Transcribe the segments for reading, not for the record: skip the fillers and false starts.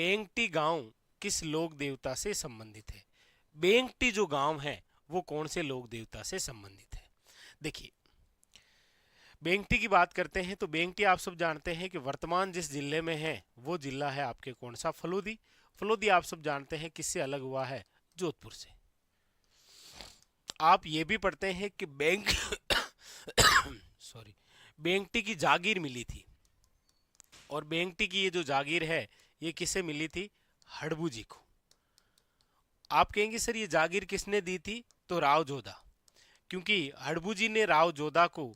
बेंगटी गांव किस लोक देवता से संबंधित है? बेंगटी जो गांव है वो कौन से लोक देवता से संबंधित है? देखिए, बेंगटी की बात करते हैं तो बेंगटी आप सब जानते हैं कि वर्तमान जिस जिले में है वो जिला है आपके कौन सा? फलोदी। फलोदी आप सब जानते हैं किससे अलग हुआ है? जोधपुर से। आप ये भी पढ़ते हैं कि सॉरी, बेंगटी की जागीर मिली थी, और बेंगटी की ये जो जागीर है ये किसे मिली थी? हड़बू जी को। आप कहेंगे सर ये जागीर किसने दी थी? तो राव जोधा, क्योंकि हड़बू जी ने राव जोधा को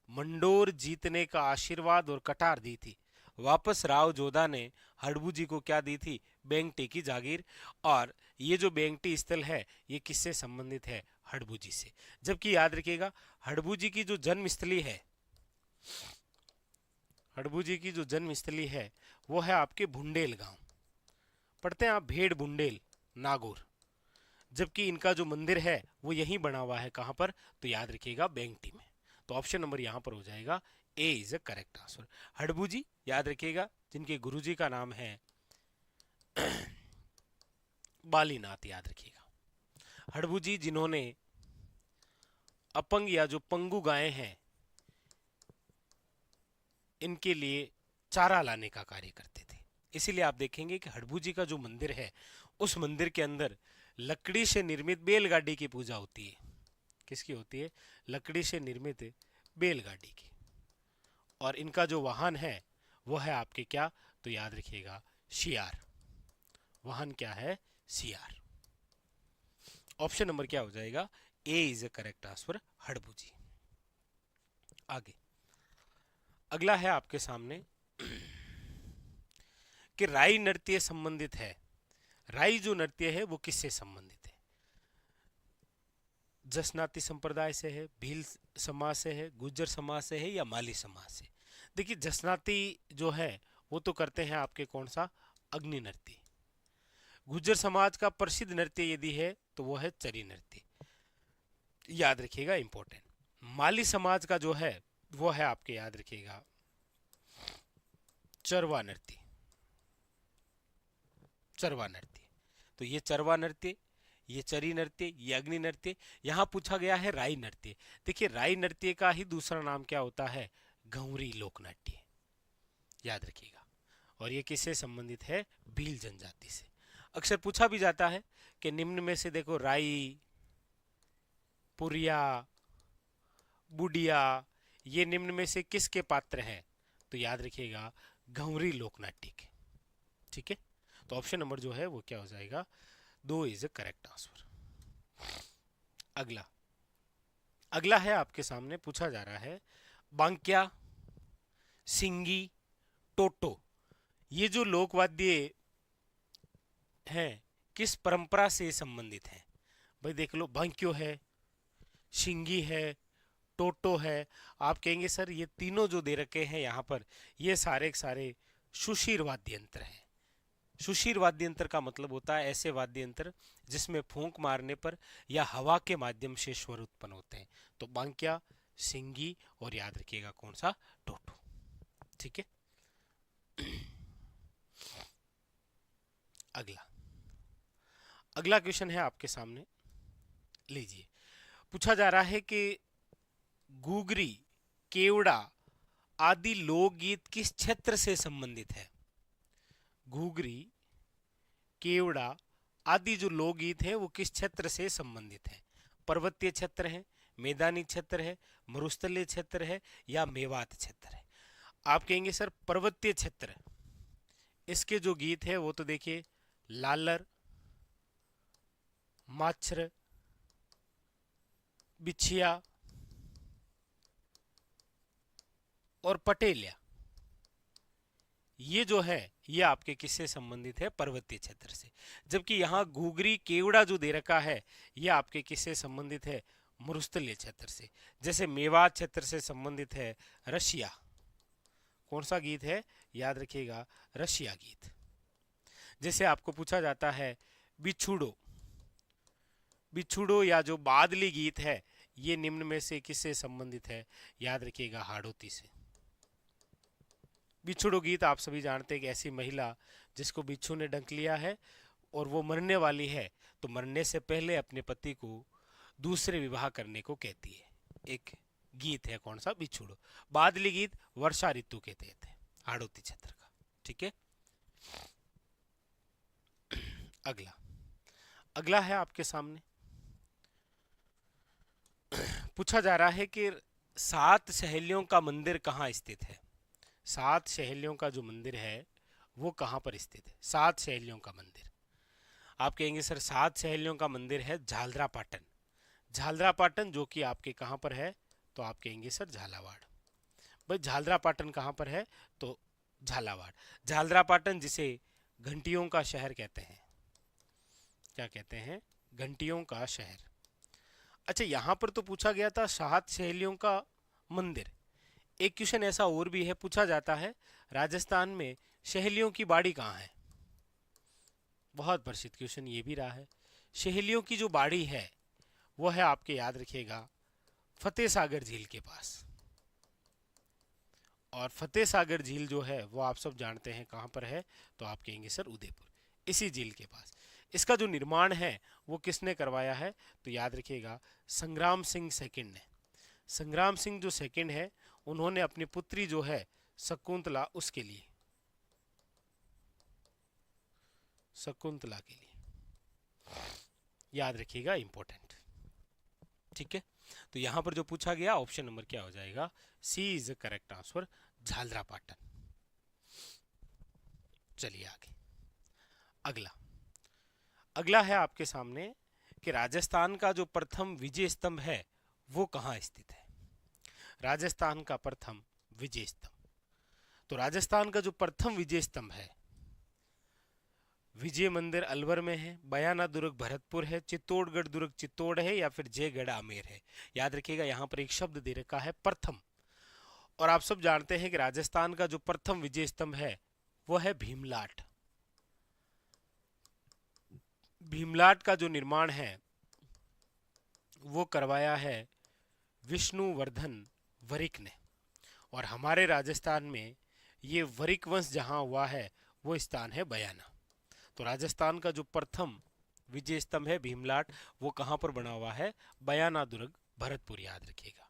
मंडोर जीतने का आशीर्वाद और कटार दी थी। वापस राव जोधा ने हड़बू जी को क्या दी थी? बेंगटी की जागीर। और ये जो बेंगटी स्थल है ये किससे संबंधित है? हड़बू जी से। जबकि याद रखिएगा, हड़बू जी की जो जन्मस्थली है, हड़बू जी की जो जन्मस्थली है वो है आपके भुंडेल गांव। पढ़ते हैं आप भेड़ बुंडेल नागौर। जबकि इनका जो मंदिर है वो यहीं बना हुआ है, कहां पर? तो याद रखिएगा बेंगटी में। तो ऑप्शन नंबर यहां पर हो जाएगा A is a correct answer. Hadbu ji याद रखिएगा, जिनके गुरुजी का नाम है बालीनाथ, याद रखिएगा। हड़बू जी जिन्होंने अपंग या जो पंगु गायें हैं इनके लिए चारा लाने का कार्य करते थे। इसीलिए आप देखेंगे कि हड़बू जी का जो मंदिर है उस मंदिर के अंदर लकड़ी से निर्मित बैलगाड़ी की पूजा होती है। किसकी होती है? लकड़ी से निर्मित बैलगाड़ी की। और इनका जो वाहन है वो है आपके क्या? तो याद रखिएगा शियार। वाहन क्या है? शियार। ऑप्शन नंबर क्या हो जाएगा? A is a correct answer, Hadbu ji. आगे अगला है आपके सामने कि राई नृत्य संबंधित है। राई जो नृत्य है वो किससे संबंधित है? जसनाती संप्रदाय से है, भील समाज से है, गुज्जर समाज से है, या माली समाज से? देखिए, जसनाती जो है वो तो करते हैं आपके कौन सा? अग्नि नृत्य। गुज्जर समाज का प्रसिद्ध नृत्य यदि है तो वो है चरी नृत्य, याद रखिएगा, इंपॉर्टेंट। माली समाज का जो है वो है आपके, याद रखिएगा, चरवा नृत्य। चरवा नृत्य। तो ये चरवा नृत्य, ये चरी नृत्य, ये अग्नि नृत्य। यहां पूछा गया है राई नृत्य। देखिए, राई नृत्य का ही दूसरा नाम क्या होता है? घुंगरी लोक नृत्य, याद रखिएगा। और ये किससे संबंधित है? भील जनजाति से। अक्सर पूछा भी जाता है कि निम्न में से देखो राई, पुरिया, बुडिया, ये निम्न में से किसके पात्र हैं? तो याद रखिएगा घुंगरी लोकनाट्य के। ठीक है, तो ऑप्शन नंबर जो है वो क्या हो जाएगा? 2 इज अ करेक्ट आंसर। अगला अगला है आपके सामने, पूछा जा रहा है बांक्या, सिंगी, टोटो, ये जो लोकवाद्य हैं किस परंपरा से संबंधित हैं? भाई देख लो, बांक्यो है, सिंगी है, टोटो है। आप कहेंगे सर ये तीनों जो दे रखे हैं यहाँ पर ये सारे के सारे सुशीर वाद्य यंत्र हैं। सुशीर वाद्य यंत्र का मतलब होता है ऐसे वाद्य यंत्र जिसमें फूंक मारने पर या हवा के माध्यम से स्वर उत्पन्न होते हैं। तो बांक्या, सिंगी और याद रखिएगा कौन सा? टोटो। ठीक है, अगला अगला क्वेश्चन है आपके सामने, लीजिए। पूछा जा रहा है कि गुगरी, केवड़ा आदि लोकगीत किस क्षेत्र से संबंधित है? घुघरी, केवड़ा आदि जो लोकगीत है वो किस क्षेत्र से संबंधित है? पर्वतीय क्षेत्र है, मैदानी क्षेत्र है, मरुस्थलीय क्षेत्र है, या मेवात क्षेत्र है? आप कहेंगे सर पर्वतीय क्षेत्र। इसके जो गीत है वो तो देखिए लालर, माछर, बिछिया और पटेलिया, ये जो है ये आपके किससे संबंधित है? पर्वतीय क्षेत्र से। जबकि यहाँ घुघरी, केवड़ा जो दे रखा है ये आपके किससे संबंधित है? मरुस्थलीय क्षेत्र से। जैसे मेवात क्षेत्र से संबंधित है रशिया। कौन सा गीत है? याद रखिएगा रशिया गीत। जैसे आपको पूछा जाता है बिछुड़ो, बिछुड़ो या जो बादली गीत है ये निम्न में से किससे संबंधित है? याद रखिएगा हाड़ौती से। बिछुड़ो गीत आप सभी जानते हैं कि ऐसी महिला जिसको बिच्छू ने डंक लिया है और वो मरने वाली है, तो मरने से पहले अपने पति को दूसरे विवाह करने को कहती है। एक गीत है, कौन सा? बिछुड़ो। बादली गीत वर्षा ऋतु के तहत है, हाड़ौती क्षेत्र का। ठीक है, अगला अगला है आपके सामने, पूछा जा रहा है कि 7 सहेलियों का मंदिर कहाँ स्थित है। 7 सहेलियों का जो मंदिर है वो कहाँ पर स्थित है? 7 सहेलियों का मंदिर। आप कहेंगे सर 7 सहेलियों का मंदिर है झालरा पाटन। झालरा पाटन जो कि आपके कहाँ पर है? तो आप कहेंगे सर झालावाड़। भाई झालरा पाटन कहाँ पर है? तो झालावाड़। झालरा पाटन जिसे घंटियों का शहर कहते हैं। क्या कहते हैं? घंटियों का शहर। अच्छा, यहां पर तो पूछा गया था 7 सहेलियों का मंदिर। एक क्वेश्चन ऐसा और भी है, पूछा जाता है राजस्थान में सहेलियों की बाड़ी कहाँ है। बहुत प्रसिद्ध क्वेश्चन ये भी रहा है। सहेलियों की जो बाड़ी है वो है, आपके याद रखिएगा, फतेह सागर झील के पास। और फतेह सागर झील जो है वो आप सब जानते हैं कहाँ पर है? तो आप कहेंगे सर उदयपुर, इसी झील के पास। इसका जो निर्माण है वो किसने करवाया है? तो याद रखिएगा संग्राम सिंह सेकंड ने। संग्राम सिंह जो सेकंड है, उन्होंने अपनी पुत्री जो है शकुंतला, उसके लिए, शकुंतला के लिए, याद रखिएगा, इंपॉर्टेंट। ठीक है, तो यहां पर जो पूछा गया ऑप्शन नंबर क्या हो जाएगा? C is correct answer, Jhalrapatan. चलिए आगे, अगला अगला है आपके सामने कि राजस्थान का जो प्रथम विजय स्तंभ है वो कहाँ स्थित है। राजस्थान का प्रथम विजय स्तंभ, तो राजस्थान का जो प्रथम विजय स्तंभ है, विजय मंदिर अलवर में है, बयाना दुर्ग भरतपुर है, चित्तौड़गढ़ दुर्ग चित्तौड़ है, या फिर जयगढ़ आमेर है। याद रखिएगा यहाँ पर एक शब्द दे रखा है प्रथम। और आप सब जानते हैं कि राजस्थान का जो प्रथम विजय स्तंभ है वो है भीमलाट। भीमलाट का जो निर्माण है वो करवाया है विष्णुवर्धन वरिक ने। और हमारे राजस्थान में ये वरिक वंश जहां हुआ है वो स्थान है बयाना। तो राजस्थान का जो प्रथम विजय स्तंभ है भीमलाट, वो कहां पर बना हुआ है? बयाना दुर्ग भरतपुर, याद रखिएगा।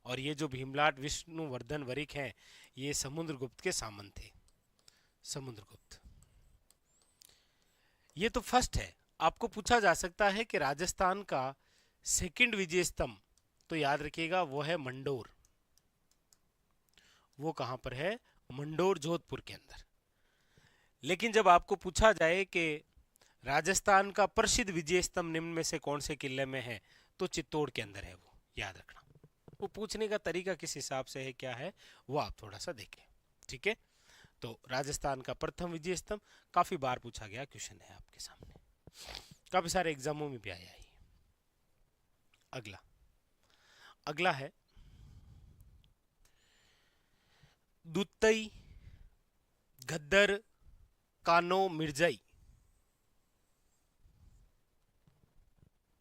और ये जो भीमलाट विष्णुवर्धन वरिक हैं, ये समुद्रगुप्त के सामंत थे। समुद्रगुप्त, ये तो फर्स्ट है। आपको पूछा जा सकता है कि राजस्थान का सेकंड विजय स्तंभ, तो याद रखिएगा वो है मंडोर। वो कहां पर है? मंडोर, जोधपुर के अंदर। लेकिन जब आपको पूछा जाए कि राजस्थान का प्रसिद्ध विजय स्तंभ निम्न में से कौन से किले में है, तो चित्तौड़ के अंदर है वो, याद रखना। वो पूछने का तरीका किस हिसाब से है, क्या है, वो आप थोड़ा सा देखें। ठीक है, तो राजस्थान का प्रथम विजय स्तंभ काफी बार पूछा गया क्वेश्चन है आपके सामने, काफी सारे एग्जामों में भी आया है। अगला अगला है दुत्तई, गद्दर, कानो, मिर्जाई।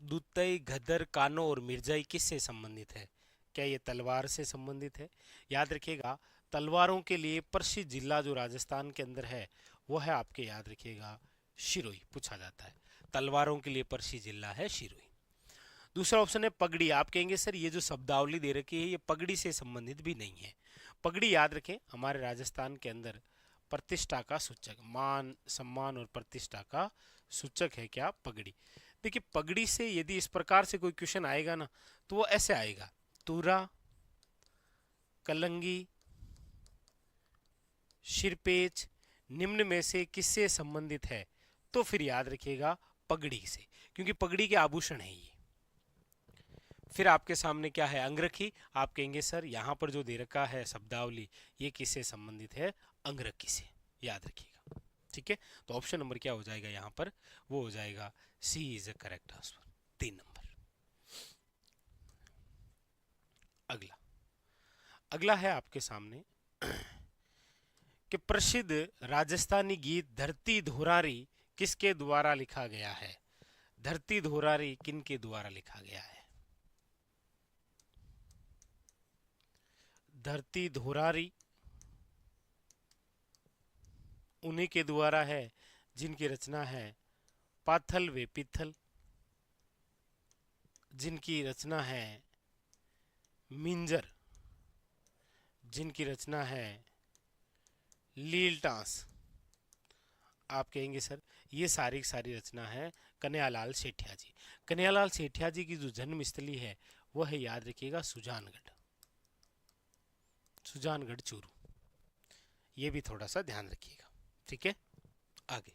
दुत्तई, गद्दर, कानो और मिर्जाई किससे संबंधित है? क्या ये तलवार से संबंधित है? याद रखिएगा तलवारों के लिए प्रसिद्ध जिला जो राजस्थान के अंदर है वो है आपके, याद रखिएगा, शिरोई। पूछा जाता है तलवारों के लिए प्रसिद्ध जिला है शिरोई। दूसरा ऑप्शन है पगड़ी। आप कहेंगे सर ये जो शब्दावली दे रखी है ये पगड़ी से संबंधित भी नहीं है। पगड़ी याद रखें हमारे राजस्थान के अंदर प्रतिष्ठा का सूचक, मान सम्मान और प्रतिष्ठा का सूचक है क्या? पगड़ी। देखिए पगड़ी से यदि इस प्रकार से कोई क्वेश्चन आएगा ना तो वो ऐसे आएगा, तुरा, कलंगी, सिरपेच, निम्न में से किससे संबंधित है? तो फिर याद रखिएगा पगड़ी से, क्योंकि पगड़ी के आभूषण है ये। फिर आपके सामने क्या है? अंगरखी। आप कहेंगे सर यहाँ पर जो दे रखा है शब्दावली ये किससे संबंधित है? अंगरखी से, याद रखिएगा। ठीक है, तो ऑप्शन नंबर क्या हो जाएगा यहाँ पर? वो हो जाएगा C is a correct answer, 3 number. अगला अगला है आपके सामने कि प्रसिद्ध राजस्थानी गीत धरती धुरारी किसके द्वारा लिखा गया है? धरती धुरारी किनके द्वारा लिखा गया है? धरती धुरारी उन्हीं के द्वारा है जिनकी रचना है पाथल व पिथल, जिनकी रचना है मिंजर, जिनकी रचना है लीलटास। आप कहेंगे सर ये सारी की सारी रचना है कन्हैयालाल सेठिया जी। कन्हैयालाल सेठिया जी की जो जन्मस्थली है वो है, याद रखिएगा, सुजानगढ़, सुजानगढ़ चूरू। ये भी थोड़ा सा ध्यान रखिएगा, ठीक है। आगे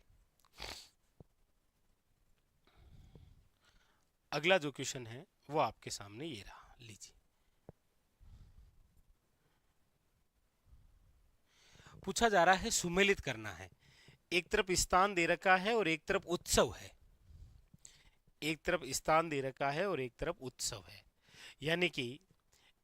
अगला जो क्वेश्चन है वो आपके सामने ये रहा, लीजिए। पूछा जा रहा है, सुमेलित करना है। एक तरफ स्थान दे रखा है और एक तरफ उत्सव है, एक तरफ स्थान दे रखा है और एक तरफ उत्सव है। यानी कि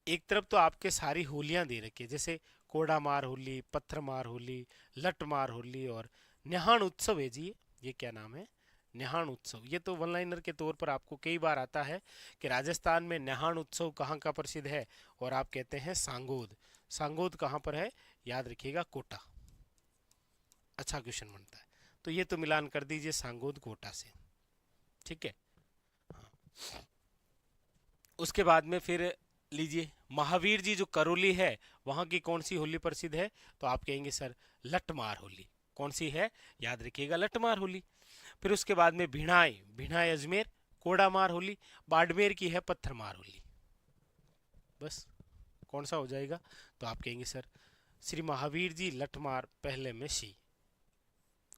एक तरफ तो आपके सारी होलियां दे रखी है, जैसे कोड़ा मार होली, पत्थर मार होली, लट मार होली और न्याहान उत्सव है जी। ये क्या नाम है? न्याहान उत्सव। ये तो वन लाइनर के तौर पर आपको कई बार आता है कि राजस्थान में न्याहान उत्सव कहाँ का प्रसिद्ध है, और आप कहते हैं सांगोद। सांगोद कहाँ पर है? याद रखिएगा, कोटा। अच्छा क्वेश्चन बनता है, तो ये तो मिलान कर दीजिए सांगोद कोटा से, ठीक है। हाँ। उसके बाद में फिर लीजिए, महावीर जी जो करौली है वहां की कौन सी होली प्रसिद्ध है? तो आप कहेंगे सर लठमार होली। कौन सी है? याद रखिएगा, लठमार होली। फिर उसके बाद में भिणाई, भिणाई अजमेर, कोडामार होली। बाड़मेर की है पत्थरमार होली। बस कौन सा हो जाएगा? तो आप कहेंगे सर श्री महावीर जी लठमार पहले में सी,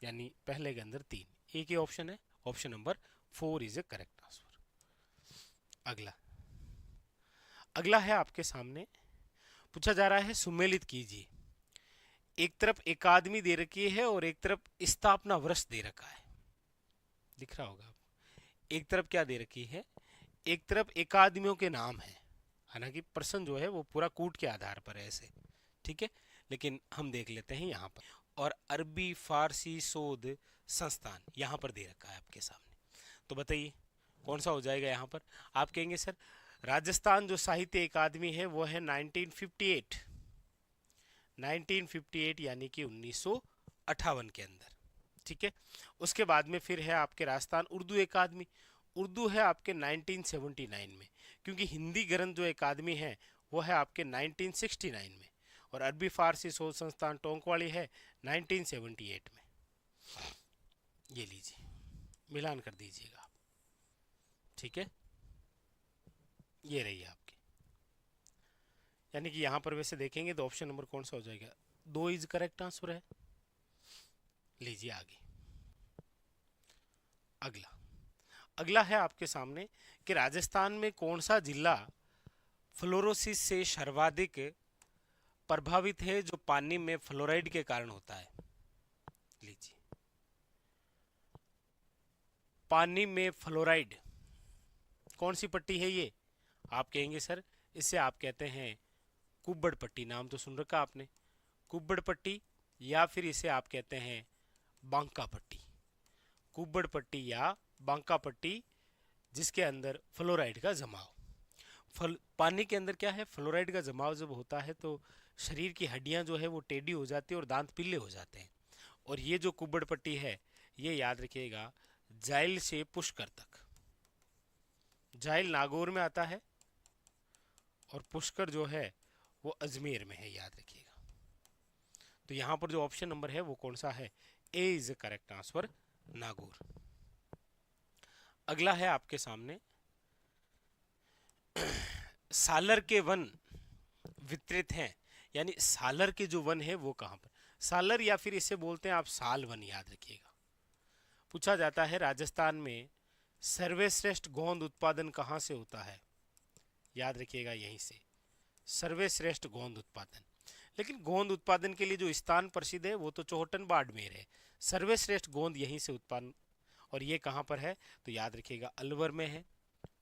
यानी पहले के अंदर 3। एक ही ऑप्शन है, option number 4 is A correct answer. अगला अगला है आपके सामने, पूछा जा रहा है सुमेलित कीजिए। एक तरफ एकादमी दे रखी है और एक तरफ स्थापना वर्ष दे रखा है, दिख रहा होगा आपको। एक तरफ क्या दे रखी है? एक तरफ एकादमियों के नाम है, हालांकि प्रश्न जो है वो पूरा कूट के आधार पर है ऐसे, ठीक है, लेकिन हम देख लेते हैं यहाँ पर। और अरबी फारसी शोध संस्थान यहाँ पर दे रखा है आपके सामने। तो बताइए कौन सा हो जाएगा यहाँ पर? आप कहेंगे सर राजस्थान जो साहित्य अकादमी है वो है 1958, 1958 यानी कि 1958 के अंदर, ठीक है। उसके बाद में फिर है आपके राजस्थान उर्दू अकादमी। उर्दू है आपके 1979 में, क्योंकि हिंदी ग्रंथ जो अकादमी है वो है आपके 1969 में, और अरबी फारसी शोध संस्थान टोंकवाली है 1978 में। ये लीजिए, मिलान कर दीजिएगा आप, ठीक है। ये रही आपकी, यानी कि यहां पर वैसे देखेंगे तो ऑप्शन नंबर कौन सा हो जाएगा? 2 इज करेक्ट आंसर है। लीजिए आगे। अगला अगला है आपके सामने कि राजस्थान में कौन सा जिला फ्लोरोसिस से सर्वाधिक प्रभावित है, जो पानी में फ्लोराइड के कारण होता है। लीजिए, पानी में फ्लोराइड, कौन सी पट्टी है ये? आप कहेंगे सर इसे आप कहते हैं कुब्बड़ पट्टी। नाम तो सुन रखा आपने, कुब्बड़ पट्टी, या फिर इसे आप कहते हैं बांका पट्टी। कुब्बड़ पट्टी या बांका पट्टी, जिसके अंदर फ्लोराइड का जमाव। पानी के अंदर क्या है, फ्लोराइड का जमाव जब होता है तो शरीर की हड्डियां जो है वो टेढ़ी हो जाती है और दांत पीले हो जाते हैं। और ये जो कुब्बड़ पट्टी है ये याद रखिएगा जाइल से पुष्कर तक। जाइल नागौर में आता है और पुष्कर जो है वो अजमेर में है, याद रखिएगा। तो यहां पर जो ऑप्शन नंबर है वो कौन सा है? ए इज करेक्ट आंसर, नागौर। अगला है आपके सामने, सालर के वन वितरित हैं, यानी सालर के जो वन है वो कहां पर? सालर या फिर इसे बोलते हैं आप साल वन, याद रखिएगा। पूछा जाता है राजस्थान में सर्वश्रेष्ठ गोंद उत्पादन कहां से होता है? याद रखिएगा यहीं से, सर्वश्रेष्ठ गोंद उत्पादन। लेकिन गोंद उत्पादन के लिए जो स्थान प्रसिद्ध है वो तो चौहटन बाड़मेर है। सर्वश्रेष्ठ गोंद यहीं से उत्पादन, और ये कहां पर है? तो याद रखिएगा अलवर में है,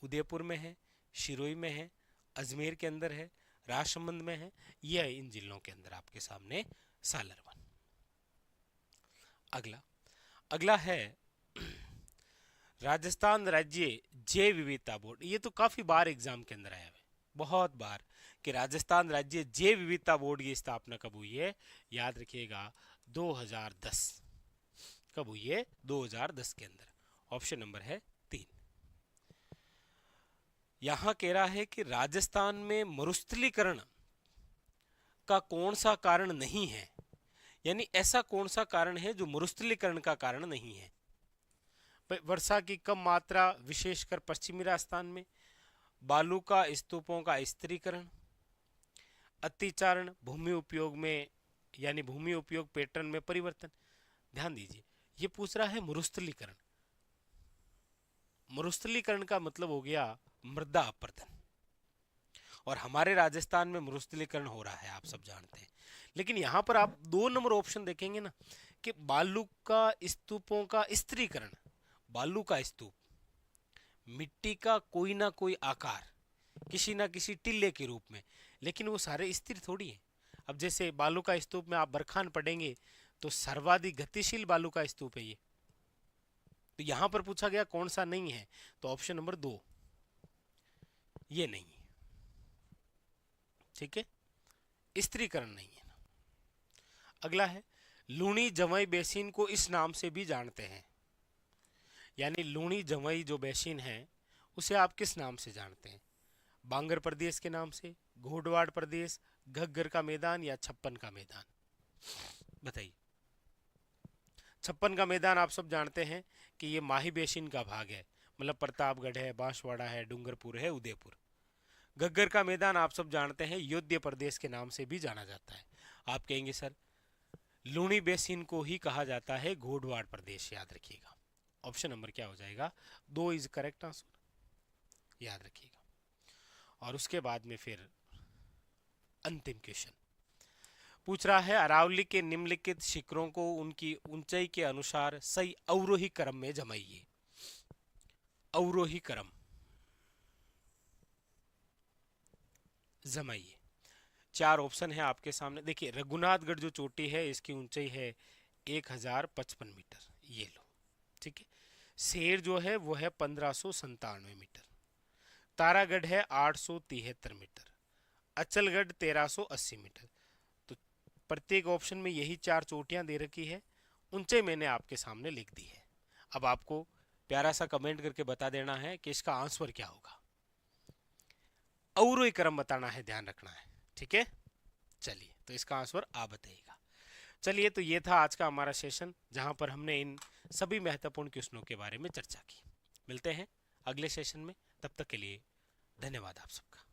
उदयपुर में है, शिरोई में है, अजमेर के अंदर है, राजसमंद में है। यह इन जिलों के अंदर आपके सामने सालर वन। अगला अगला है राजस्थान राज्य जैव विविधता बोर्ड। ये तो काफी बार एग्जाम के अंदर आया है, बहुत बार, कि राजस्थान राज्य जैव विविधता बोर्ड की स्थापना कब हुई है? याद रखिएगा 2010। कब हुई है? 2010 के अंदर। ऑप्शन नंबर है 3। यहां कह रहा है कि राजस्थान में मरुस्थलीकरण का कौन सा कारण नहीं है, यानी ऐसा कौन सा कारण है जो मरुस्थलीकरण का कारण नहीं है। वर्षा की कम मात्रा विशेषकर पश्चिमी राजस्थान में, बालू का स्तूपों का स्थिरीकरण, अतिचारण, भूमि उपयोग में यानी भूमि उपयोग पैटर्न में परिवर्तन। ध्यान दीजिए, ये पूछ रहा है मरुस्थलीकरण। मरुस्थलीकरण का मतलब हो गया मृदा अपरदन, और हमारे राजस्थान में मरुस्थलीकरण हो रहा है, आप सब जानते हैं। लेकिन यहां पर आप 2 नंबर ऑप्शन देखेंगे ना कि बालू का स्तूपों का स्थिरीकरण, बालू का स्तूप, मिट्टी का कोई ना कोई आकार किसी ना किसी टिल्ले के रूप में, लेकिन वो सारे स्थिर थोड़ी है। अब जैसे बालू का स्तूप में आप बरखान पढ़ेंगे तो सर्वाधिक गतिशील बालू का स्तूप है ये। तो यहां पर पूछा गया कौन सा नहीं है, तो ऑप्शन नंबर 2 ये नहीं है। ठीक है, स्थिरीकरण नहीं है ना। अगला है लूणी जमई बेसिन को इस नाम से भी जानते हैं, यानी लूणी जमई जो बेसिन है उसे आप किस नाम से जानते हैं? बांगर प्रदेश के नाम से, घोड़वाड़ प्रदेश, घग्गर का मैदान या छप्पन का मैदान? बताइए। छप्पन का मैदान आप सब जानते हैं कि ये माही बेसिन का भाग है, मतलब प्रतापगढ़ है, बांसवाड़ा है, डूंगरपुर है, उदयपुर। घग्गर का मैदान आप सब जानते हैं योध्य प्रदेश के नाम से भी जाना जाता है। आप कहेंगे सर लूणी बेसिन को ही कहा जाता है घोड़वाड़ प्रदेश, याद रखिएगा। ऑप्शन नंबर क्या हो जाएगा? 2 इज करेक्ट आंसर, याद रखिएगा। और उसके बाद में फिर अंतिम क्वेश्चन पूछ रहा है अरावली के निम्नलिखित शिखरों को उनकी ऊंचाई के अनुसार सही अवरोही क्रम में जमाइए। अवरोही क्रम जमाइए। 4 ऑप्शन है आपके सामने। देखिए रघुनाथगढ़ जो चोटी है इसकी ऊंचाई है 1055 मीटर, ये लो। ठीक है, शेर जो है वो है 1597 मीटर, तारागढ़ है 873 मीटर, अचलगढ़ 1380 मीटर। तो प्रत्येक ऑप्शन में यही 4 चोटियां दे रखी है, ऊंचाई मैंने आपके सामने लिख दी है। अब आपको प्यारा सा कमेंट करके बता देना है कि इसका आंसर क्या होगा। अवरोही क्रम बताना है, ध्यान रखना है। ठीक है, चलिए तो इसका आंसर आप बताइएगा। चलिए तो ये था आज का हमारा सेशन, जहां पर हमने इन सभी महत्वपूर्ण क्वेश्चनों के बारे में चर्चा की। मिलते हैं अगले सेशन में, तब तक के लिए धन्यवाद आप सबका।